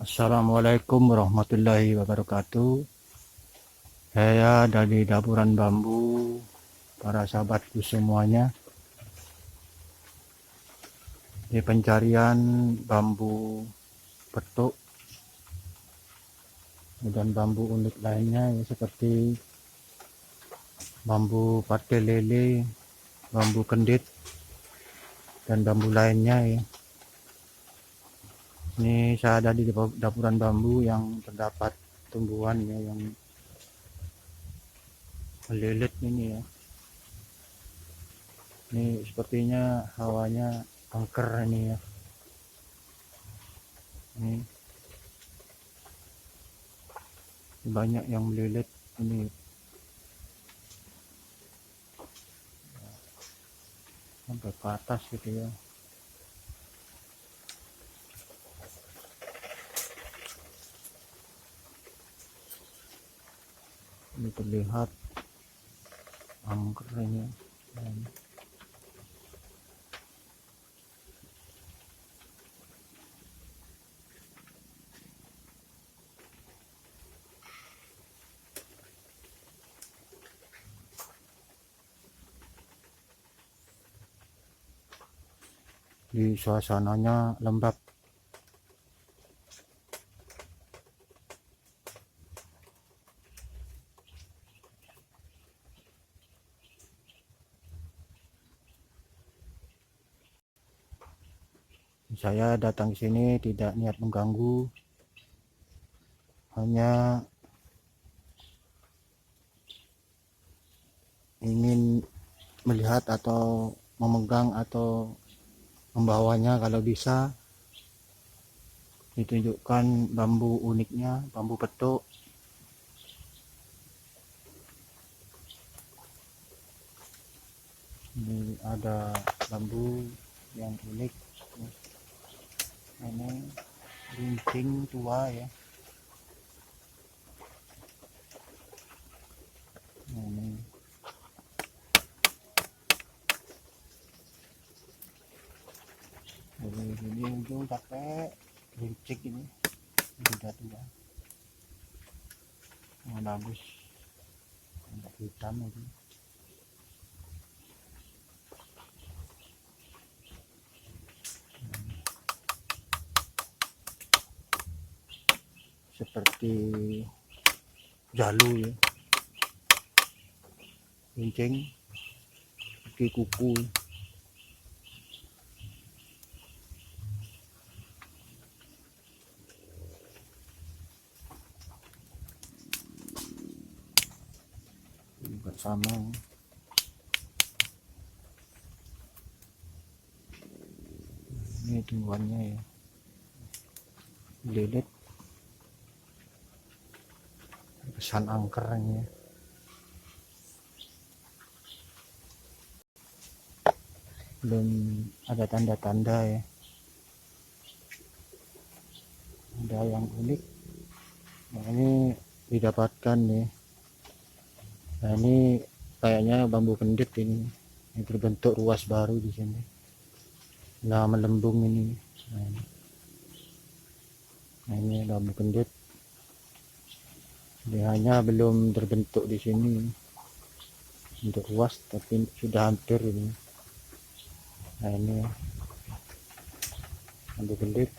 Assalamualaikum warahmatullahi wabarakatuh. Saya dari Dapuran Bambu, para sahabatku semuanya. Di pencarian bambu petuk dan bambu unik lainnya ya, seperti bambu pate lele, bambu kendit, dan bambu lainnya ya. Ini saya ada di Dapuran Bambu yang terdapat tumbuhan ya, yang melilit ini ya. Ini sepertinya hawanya angker ini ya. Ini banyak yang melilit ini, sampai ke atas gitu ya. Ini terlihat angkernya. Di suasananya lembab. Saya datang ke sini tidak niat mengganggu, hanya ingin melihat atau memegang atau membawanya kalau bisa. Ditunjukkan bambu uniknya, bambu petuk. Ini ada bambu yang unik. Ini runcing tua ya. Ini dari sini ujung sampai runcing ini sudah tua. Yang bagus, yang hitam itu. Seperti jalu ya, runcing, seperti kuku. Bersama ini tumbuhannya ya, lilit, pesan angkernya. Belum ada tanda-tanda ya, ada yang unik. Nah, ini didapatkan nih. Nah, ini kayaknya bambu kendit ini berbentuk ruas baru di sini. Nah, melembung ini. Nah, ini bambu kendit. Dia hanya belum terbentuk di sini untuk ruas, tapi sudah hampir ini. Nah, ini bambu kendit.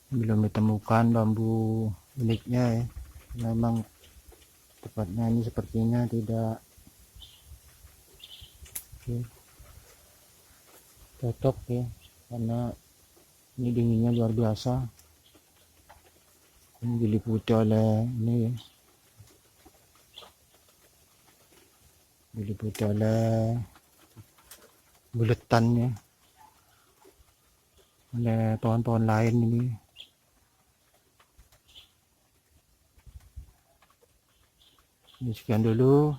belum ditemukan bambu uniknya ya. Memang tempatnya ini sepertinya tidak cocok ya, karena ini dinginnya luar biasa. Ini diliputi oleh ini ya, diliputi oleh buletannya, oleh pohon-pohon lain ini. Sekian dulu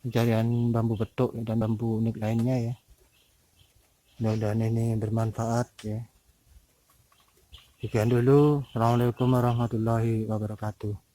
pencarian bambu betuk dan bambu unik lainnya ya. Mudah-mudahan ini bermanfaat ya. Sekian dulu. Assalamualaikum warahmatullahi wabarakatuh.